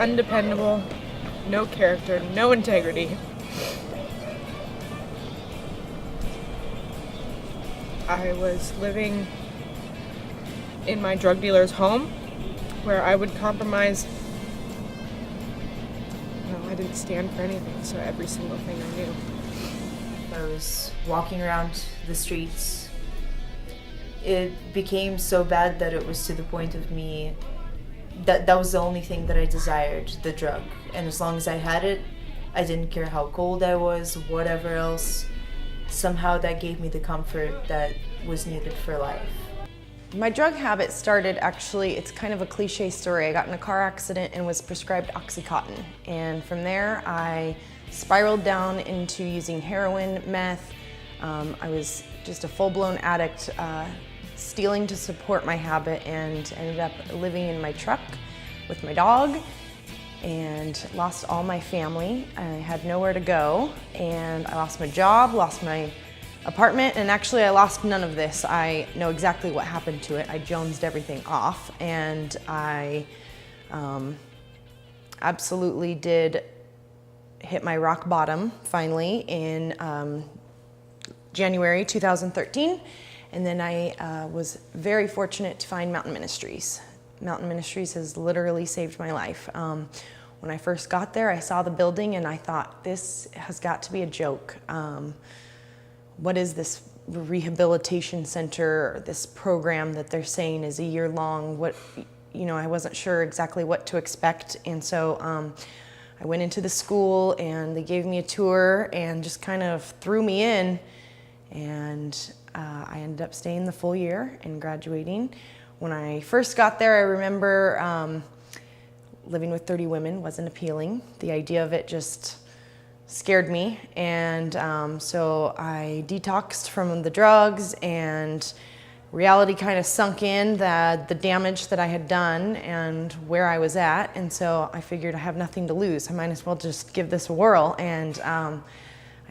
undependable, no character, no integrity. I was living in my drug dealer's home where I would compromise. Well, I didn't stand for anything, so every single thing I knew. I was walking around the streets. It became so bad that it was to the point of me, that was the only thing that I desired, the drug. And as long as I had it, I didn't care how cold I was, whatever else. Somehow that gave me the comfort that was needed for life. My drug habit started, actually, it's kind of a cliche story. I got in a car accident and was prescribed Oxycontin. And from there, I spiraled down into using heroin, meth. I was just a full-blown addict, stealing to support my habit, and ended up living in my truck with my dog and lost all my family. I had nowhere to go, and I lost my job, lost my apartment, and actually I lost none of this. I know exactly what happened to it. I jonesed everything off, and I absolutely did hit my rock bottom finally in January 2013. And then I was very fortunate to find Mountain Ministries. Mountain Ministries has literally saved my life. When I first got there, I saw the building and I thought, this has got to be a joke. What is this rehabilitation center, or this program that they're saying is a year long? I wasn't sure exactly what to expect. And so I went into the school and they gave me a tour and just kind of threw me in. And I ended up staying the full year and graduating. When I first got there, I remember living with 30 women wasn't appealing. The idea of it just scared me. And so I detoxed from the drugs, and reality kind of sunk in, that the damage that I had done and where I was at. And so I figured I have nothing to lose. I might as well just give this a whirl. And I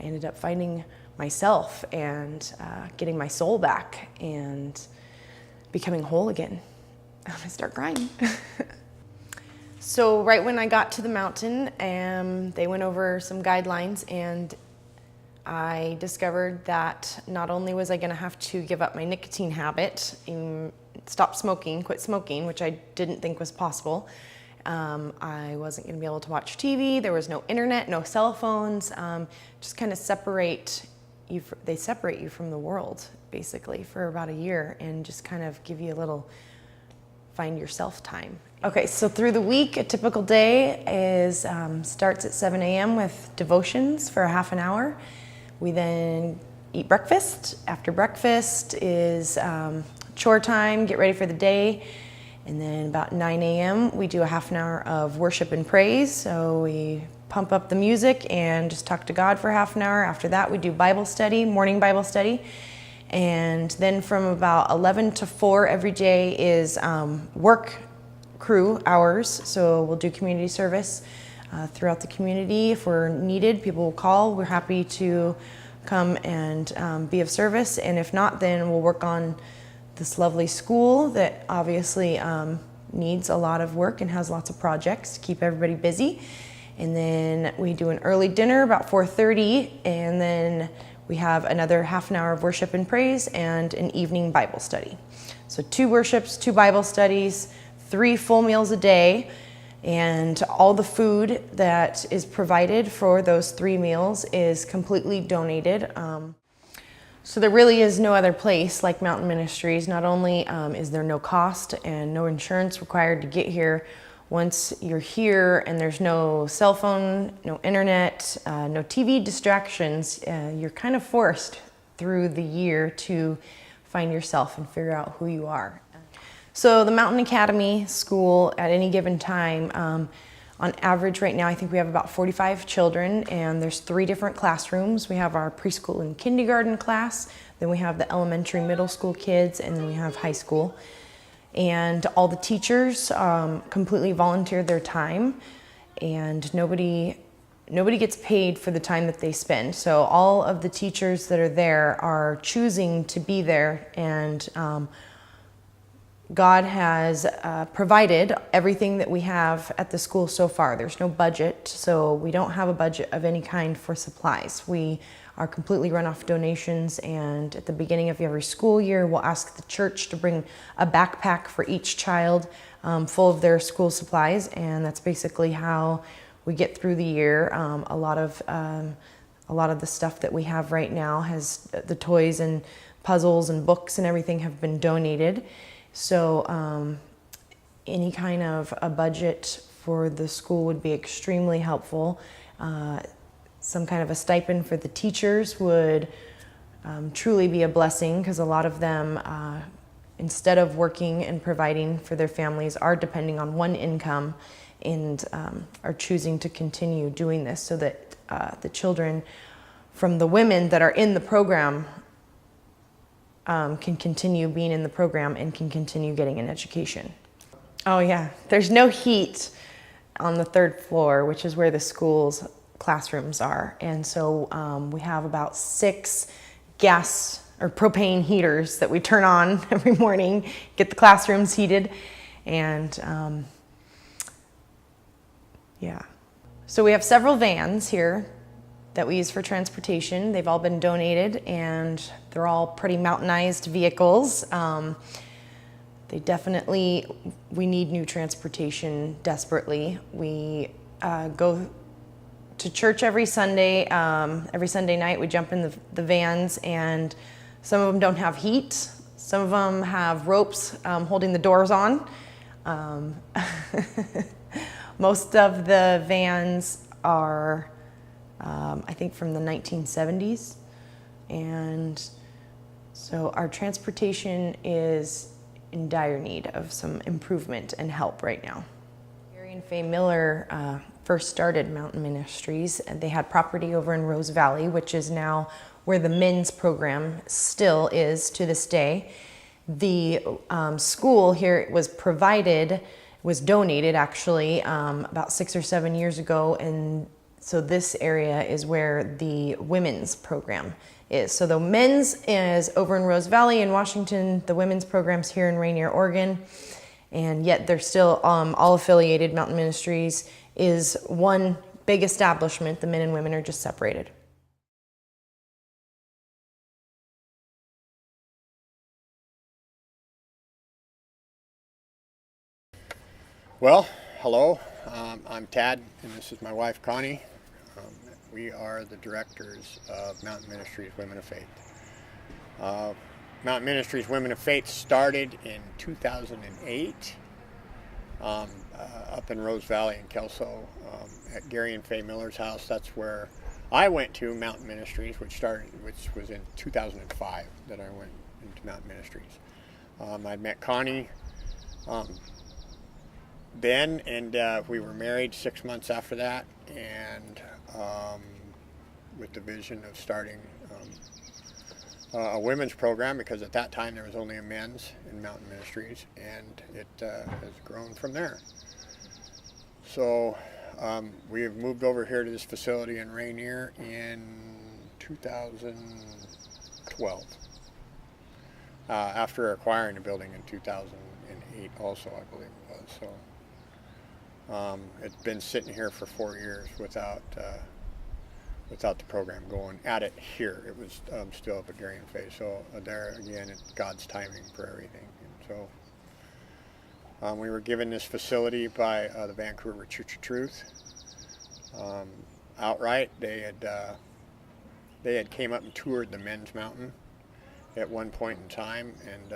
ended up finding myself and getting my soul back and becoming whole again. I'm gonna start crying. So right when I got to the mountain, they went over some guidelines, and I discovered that not only was I gonna have to give up my nicotine habit, stop smoking, quit smoking, which I didn't think was possible. I wasn't gonna be able to watch TV. There was no internet, no cell phones. Just kind of they separate you from the world, basically, for about a year, and just kind of give you a little find yourself time. Okay, so through the week, a typical day starts at 7 a.m. with devotions for a half an hour. We then eat breakfast. After breakfast is chore time, get ready for the day. And then about 9 a.m. we do a half an hour of worship and praise. So we pump up the music and just talk to God for half an hour. After that, we do Bible study, morning Bible study. And then from about 11 to 4 every day is work crew hours. So we'll do community service throughout the community. If we're needed, people will call. We're happy to come and be of service. And if not, then we'll work on this lovely school that obviously needs a lot of work and has lots of projects to keep everybody busy. And then we do an early dinner about 4:30, and then we have another half an hour of worship and praise and an evening Bible study. So 2 worships, 2 Bible studies, 3 full meals a day, and all the food that is provided for those 3 meals is completely donated. So there really is no other place like Mountain Ministries. Not only is there no cost and no insurance required to get here, once you're here and there's no cell phone, no internet, no TV distractions, you're kind of forced through the year to find yourself and figure out who you are. So the Mountain Academy School at any given time, on average right now, I think we have about 45 children, and there's 3 different classrooms. We have our preschool and kindergarten class, then we have the elementary middle school kids, and then we have high school. And all the teachers completely volunteer their time, and nobody gets paid for the time that they spend. So all of the teachers that are there are choosing to be there and God has provided everything that we have at the school so far. There's no budget, so we don't have a budget of any kind for supplies. We are completely run off donations, and at the beginning of every school year, we'll ask the church to bring a backpack for each child full of their school supplies, and that's basically how we get through the year. A lot of the stuff that we have right now has the toys and puzzles and books and everything have been donated. So any kind of a budget for the school would be extremely helpful. Some kind of a stipend for the teachers would truly be a blessing, because a lot of them, instead of working and providing for their families, are depending on one income and are choosing to continue doing this so that the children from the women that are in the program can continue being in the program and can continue getting an education. Oh yeah, there's no heat on the 3rd floor, which is where the school's classrooms are. And so we have about 6 gas or propane heaters that we turn on every morning, get the classrooms heated. And yeah. So we have several vans here that we use for transportation. They've all been donated, and they're all pretty mountainized vehicles. We need new transportation desperately. We go to church every Sunday. Every Sunday night we jump in the vans, and some of them don't have heat. Some of them have ropes holding the doors on. Most of the vans are I think from the 1970s, and so our transportation is in dire need of some improvement and help right now. Gary and Faye Miller first started Mountain Ministries, and they had property over in Rose Valley, which is now where the men's program still is to this day. The school here was donated actually about 6 or 7 years ago, and so this area is where the women's program is. So the men's is over in Rose Valley in Washington, the women's program's here in Rainier, Oregon, and yet they're still all affiliated. Mountain Ministries is one big establishment. The men and women are just separated. Well, hello, I'm Tad, and this is my wife Connie. We are the directors of Mountain Ministries Women of Faith. Mountain Ministries Women of Faith started in 2008 up in Rose Valley in Kelso at Gary and Faye Miller's house. That's where I went to Mountain Ministries, which was in 2005 that I went into Mountain Ministries. I'd met Connie then, and we were married 6 months after that, and with the vision of starting a women's program, because at that time there was only a men's in Mountain Ministries, and it has grown from there. So we have moved over here to this facility in Rainier in 2012, after acquiring the building in 2008 also, I believe it was. So it's been sitting here for 4 years without the program going at it here. It was still up at Gary and Faye. So there again, it's God's timing for everything. And so we were given this facility by the Vancouver Church of Truth outright. They had came up and toured the men's mountain at one point in time, and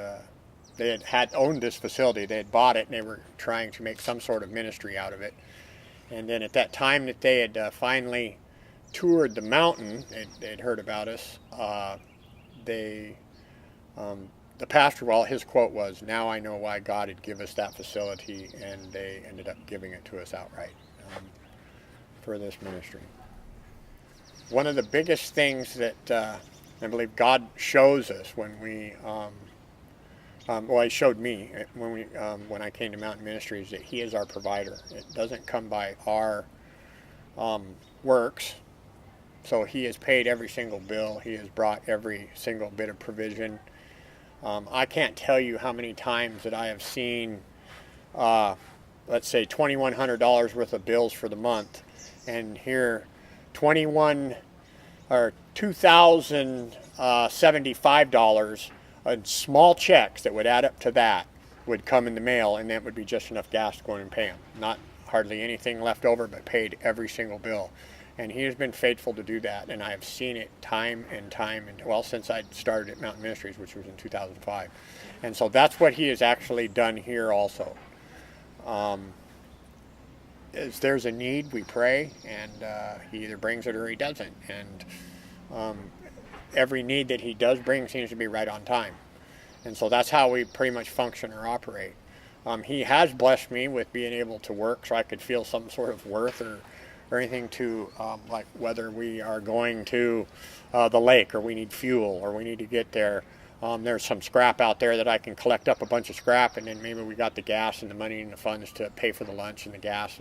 they had owned this facility. They had bought it, and they were trying to make some sort of ministry out of it. And then at that time that they had finally toured the mountain, they'd heard about us. The pastor, well, his quote was, "Now I know why God had given us that facility," and they ended up giving it to us outright for this ministry. One of the biggest things that I believe God shows us when we well, he showed me when I came to Mountain Ministries that He is our provider. It doesn't come by our works. So He has paid every single bill. He has brought every single bit of provision I can't tell you how many times that I have seen, let's say, $2,100 worth of bills for the month, and here, 21 or $2,075 in small checks that would add up to that would come in the mail, and that would be just enough gas to go in and pay him. Not hardly anything left over, but paid every single bill. And he has been faithful to do that, and I have seen it time and time, and well, since I started at Mountain Ministries, which was in 2005. And so that's what he has actually done here also. As there's a need, we pray, and he either brings it or he doesn't. And every need that he does bring seems to be right on time. And so that's how we pretty much function or operate. He has blessed me with being able to work so I could feel some sort of worth or anything to, like whether we are going to the lake or we need fuel or we need to get there. There's some scrap out there that I can collect up a bunch of scrap, and then maybe we got the gas and the money and the funds to pay for the lunch and the gas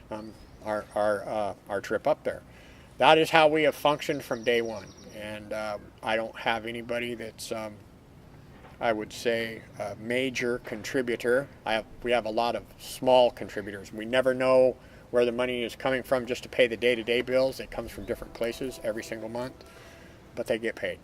and our trip up there. That is how we have functioned from day one. And I don't have anybody that's, I would say, a major contributor. We have a lot of small contributors. We never know where the money is coming from just to pay the day-to-day bills. It comes from different places every single month, but they get paid.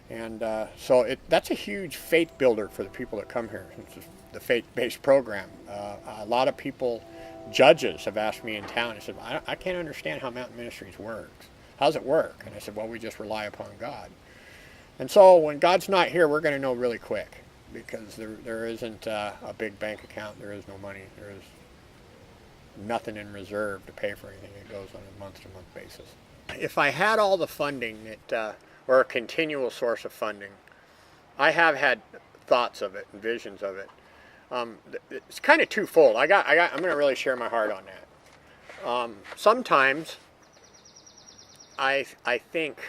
And so that's a huge faith builder for the people that come here. It's the faith-based program. A lot of people, judges, have asked me in town, I said, I can't understand how Mountain Ministries works. How does it work? And I said, well, we just rely upon God. And so when God's not here, we're going to know really quick, because there isn't a big bank account. There is no money. There is nothing in reserve to pay for anything. It goes on a month-to-month basis. If I had all the funding that, or a continual source of funding, I have had thoughts of it and visions of it. It's kind of twofold. I'm going to really share my heart on that. Sometimes I think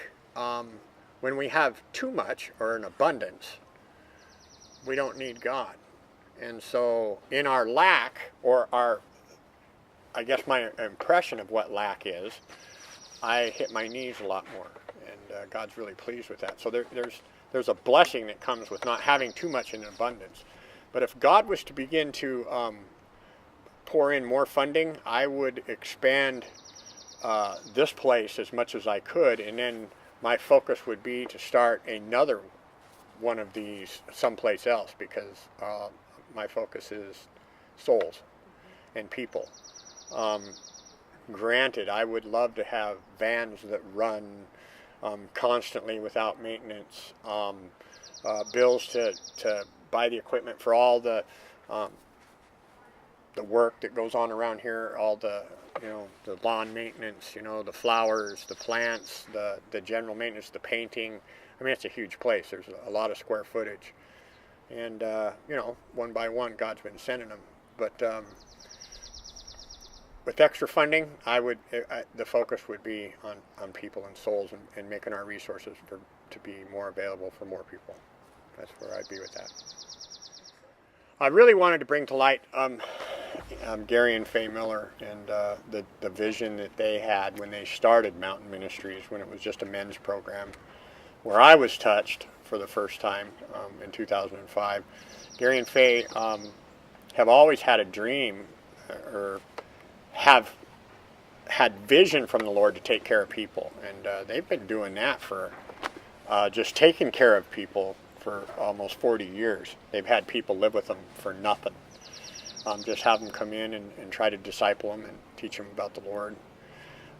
when we have too much or an abundance, we don't need God. And so in our lack, or I guess my impression of what lack is, I hit my knees a lot more. And God's really pleased with that. So there's a blessing that comes with not having too much in abundance. But if God was to begin to pour in more funding, I would expand this place as much as I could, and then my focus would be to start another one of these someplace else, because my focus is souls and people. Granted, I would love to have vans that run constantly without maintenance, bills to buy the equipment for all the work that goes on around here, all the lawn maintenance, the flowers, the plants, the general maintenance, the painting. I mean, it's a huge place. There's a lot of square footage. And, one by one, God's been sending them. But with extra funding, the focus would be on people and souls, and making our resources to be more available for more people. That's where I'd be with that. I really wanted to bring to light Gary and Faye Miller and the vision that they had when they started Mountain Ministries, when it was just a men's program, where I was touched for the first time in 2005. Gary and Faye have always had a dream, or have had vision from the Lord to take care of people, and they've been doing that for just taking care of people for almost 40 years. They've had people live with them for nothing. Just have them come in and try to disciple them and teach them about the Lord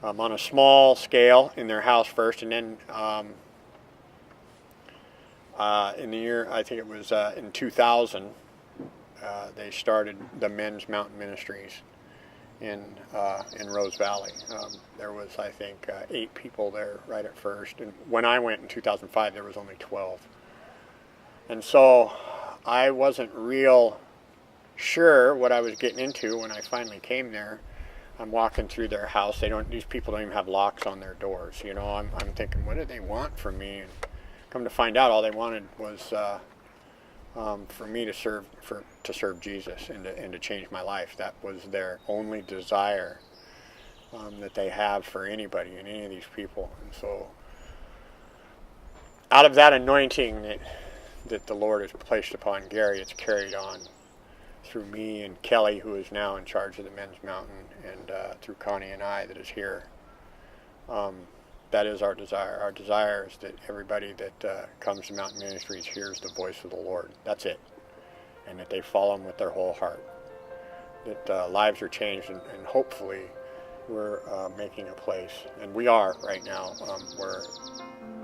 on a small scale in their house first, and then in the year, I think it was in 2000, they started the Men's Mountain Ministries in Rose Valley. There was, I think, 8 people there right at first, and when I went in 2005, there was only 12. And so I wasn't real sure what I was getting into when I finally came there. I'm walking through their house. These people don't even have locks on their doors. I'm thinking, what do they want from me? And come to find out, all they wanted was for me to serve Jesus and to change my life. That was their only desire that they have for anybody and any of these people. And so, out of that anointing that the Lord has placed upon Gary, it's carried on through me and Kelly, who is now in charge of the Men's Mountain, and through Connie and I that is here. That is our desire. Our desire is that everybody that comes to Mountain Ministries hears the voice of the Lord. That's it. And that they follow him with their whole heart. That lives are changed, and hopefully we're making a place, and we are right now, where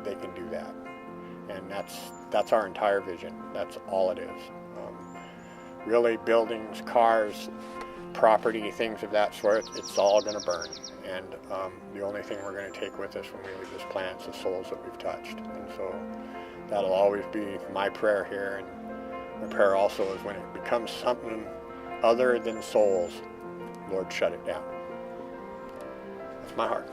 they can do that. And that's our entire vision. That's all it is. Really, buildings, cars, property, things of that sort, it's all going to burn. And the only thing we're going to take with us when we leave this planet is the souls that we've touched. And so that'll always be my prayer here. And my prayer also is when it becomes something other than souls, Lord, shut it down. That's my heart.